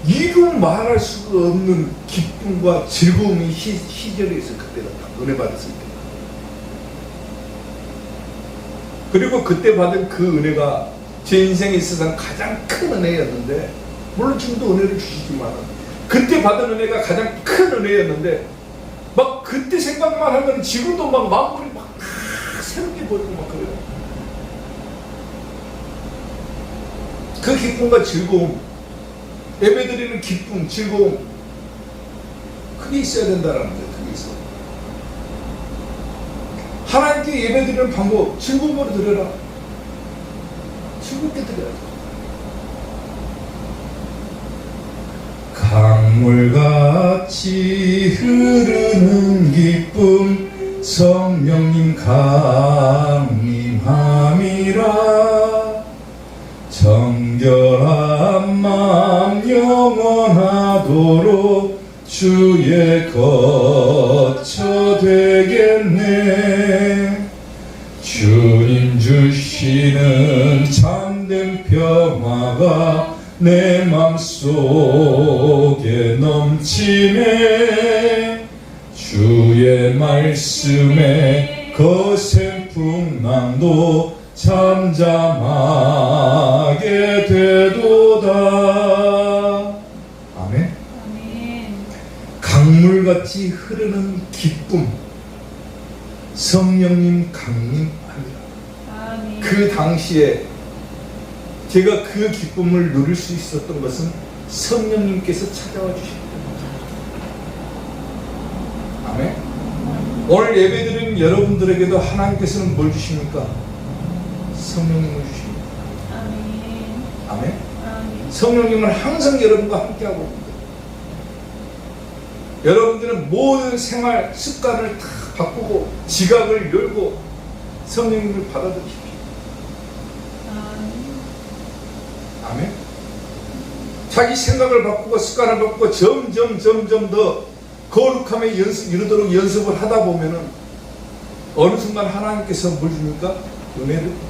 이루 말할 수가 없는 기쁨과 즐거움이 시절에 있어요. 그때가 딱 은혜 받았을 때. 그리고 그때 받은 그 은혜가 제 인생에 있어서 가장 큰 은혜였는데, 물론 지금도 은혜를 주시지만 그때 받은 은혜가 가장 큰 은혜였는데 막 그때 생각만 하면 지금도 막 마음이 막 새롭게 보이고 막 그래요. 그 기쁨과 즐거움, 예배드리는 기쁨, 즐거움, 그게 있어야 된다라는 거예요. 그게 있어. 하나님께 예배드리는 방법, 즐거움으로 드려라. 즐겁게 드려라. 강물같이 흐르는 기쁨, 성령님 강림함이라. 정결한 마음 영원하도록 주의 거처 되겠네. 주님 주시는 참된 평화가 내 맘속에 넘치네. 주의 말씀에 거센 풍랑도 잠잠하게 되도다. 아멘. 아멘. 강물같이 흐르는 기쁨, 성령님 강림 아니라. 아멘. 그 당시에 제가 그 기쁨을 누릴 수 있었던 것은 성령님께서 찾아와 주셨기 때문입니다. 아멘. 오늘 예배드린 여러분들에게도 하나님께서는 뭘 주십니까? 성령님을 주십니다. 아멘. 아멘. 아멘. 성령님은 항상 여러분과 함께하고 있습니다. 여러분들은 모든 생활 습관을 다 바꾸고 지각을 열고 성령님을 받아들이십시오. 아멘. 자기 생각을 바꾸고 습관을 바꾸고 점점 더 거룩함에 이르도록 연습을 하다 보면은 어느 순간 하나님께서 뭘 줍니까? 은혜를 주십니다.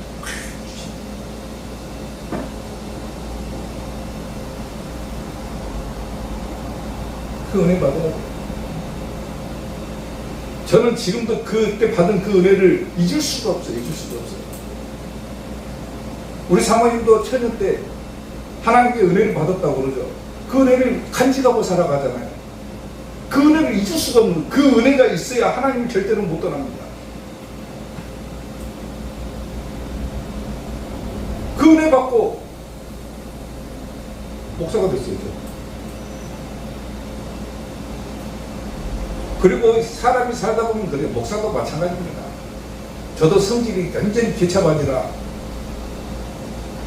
그 은혜 받으라고. 저는 지금도 그때 받은 그 은혜를 잊을 수가 없어요. 우리 사모님도 처녀 때 하나님께 은혜를 받았다고 그러죠. 그 은혜를 간직하고 살아가잖아요. 그 은혜를 잊을 수가 없는, 그 은혜가 있어야 하나님을 절대로 못 떠납니다. 그 은혜 받고 목사가 됐어요. 그리고 사람이 살다 보면 그래. 목사도 마찬가지입니다. 저도 성질이 완전히 개차반이라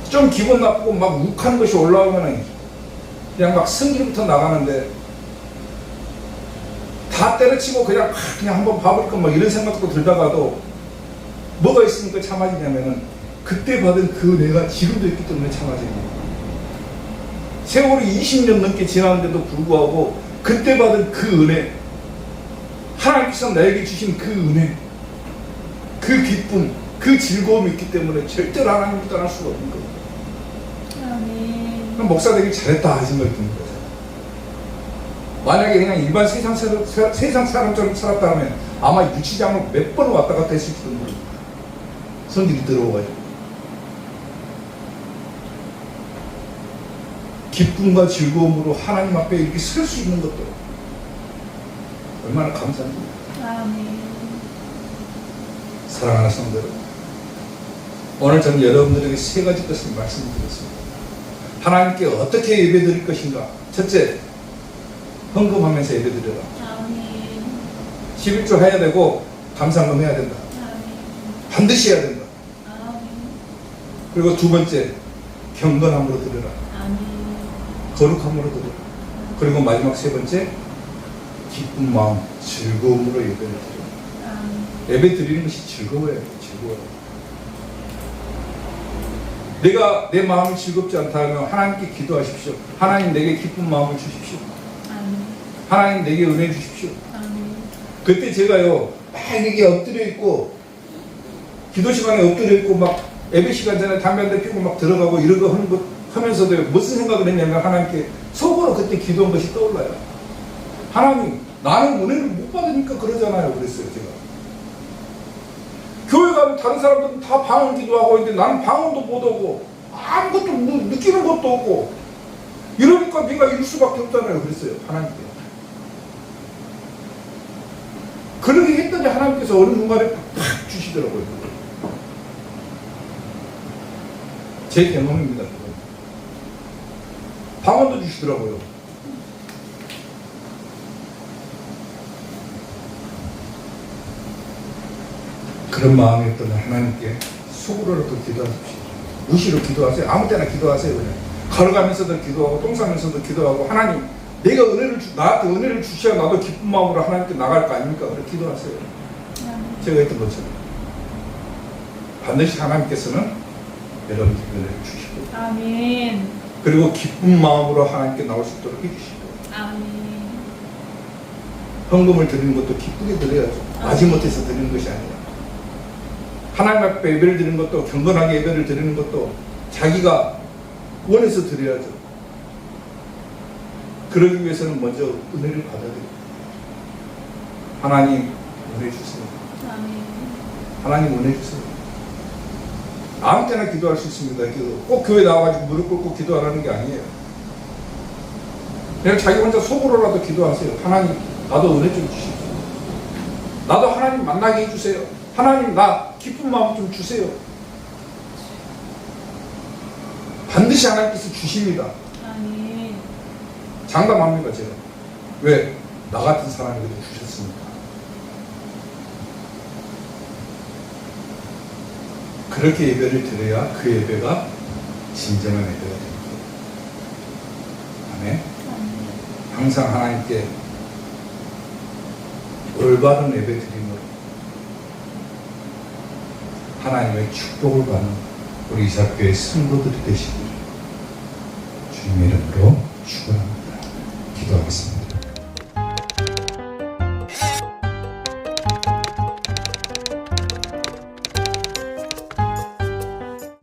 좀 기분 나쁘고 막 욱하는 것이 올라오면 그냥 막 성질부터 나가는데 다 때려치고 그냥 한번 봐볼까 막 이런 생각도 들다가도 뭐가 있으니까 참아지냐면은 그때 받은 그 은혜가 지금도 있기 때문에 참아집니다. 세월이 20년 넘게 지났는데도 불구하고 그때 받은 그 은혜, 하나님께서 나에게 주신 그 은혜, 그 기쁨, 그 즐거움이 있기 때문에 절대로 하나님을 떠날 수가 없는 겁니다. 아멘. 목사 되기 잘했다 하는 생각이 드는 거죠. 만약에 그냥 일반 세상 사람처럼 살았다면 아마 유치장을 몇 번 왔다 갔다 했을지도 모릅니다. 성질이 더러워가지고. 기쁨과 즐거움으로 하나님 앞에 이렇게 설 수 있는 것도 얼마나 감사합니다. 아멘. 사랑하는 성도 여러분, 오늘 저는 여러분들에게 세 가지 것을 말씀드렸습니다. 하나님께 어떻게 예배드릴 것인가? 첫째, 헌금하면서 예배드려라. 아멘. 11조 해야 되고 감사헌금 해야 된다. 아멘. 반드시 해야 된다. 아멘. 그리고 두 번째, 경건함으로 드려라. 아멘. 거룩함으로 드려라. 그리고 마지막 세 번째, 기쁜 마음, 즐거움으로 예배를 드려라. 아멘. 예배 드리는 것이 즐거워야 돼요. 즐거워요. 내가 내 마음이 즐겁지 않다면 하나님께 기도하십시오. 하나님 내게 기쁜 마음을 주십시오. 아멘. 하나님 내게 은혜 주십시오. 아멘. 그때 제가요 막 이렇게 엎드려 있고 기도 시간에 엎드려 있고 막 예배 시간 전에 담배 한 대 피우고 막 들어가고 이런 거 하는 거 하면서도 무슨 생각을 했냐면 하나님께 속으로 그때 기도한 것이 떠올라요. 하나님 나는 은혜를 못 받으니까 그러잖아요. 그랬어요 제가. 교회 가면 다른 사람들은 다 방언 기도하고 있는데 나는 방언도 못 오고 아무것도 느끼는 것도 없고 이러니까 네가 이럴 수밖에 없잖아요. 그랬어요 하나님께. 그렇게 했더니 하나님께서 어느 순간에 팍 주시더라고요. 제 경험입니다. 방언도 주시더라고요. 그런 마음이었던 하나님께 속으로라도 기도하십시오. 무시로 기도하세요. 아무 때나 기도하세요. 그냥 걸어가면서도 기도하고 똥 싸면서도 기도하고 하나님 내가 나한테 은혜를 주셔야 나도 기쁜 마음으로 하나님께 나갈 거 아닙니까? 그렇게 기도하세요. 제가 했던 것처럼 반드시 하나님께서는 여러분들께 은혜를 주시고 아멘. 그리고 기쁜 마음으로 하나님께 나올 수 있도록 해주시고 아멘. 헌금을 드리는 것도 기쁘게 드려야죠. 마지못해서 드리는 것이 아니라. 하나님 앞에 예배를 드리는 것도, 경건하게 예배를 드리는 것도 자기가 원해서 드려야죠. 그러기 위해서는 먼저 은혜를 받아야 돼요. 하나님 은혜 주세요. 아멘. 하나님 은혜 주세요. 아무 때나 기도할 수 있습니다. 기도. 꼭 교회 나와가지고 무릎 꿇고 기도하라는 게 아니에요. 그냥 자기 혼자 속으로라도 기도하세요. 하나님, 나도 은혜 좀 주십시오. 나도 하나님 만나게 해주세요. 하나님, 나 기쁜 마음 좀 주세요. 반드시 하나님께서 주십니다. 아멘. 장담합니다, 제가. 왜? 나 같은 사람에게도 주셨습니다. 그렇게 예배를 드려야 그 예배가 진정한 예배가 됩니다. 아멘. 아멘. 항상 하나님께 올바른 예배 드림으로 하나님의 축복을 받는 우리 이삭교회 성도들이 되시기를 주님의 이름으로 축원합니다. 기도하겠습니다.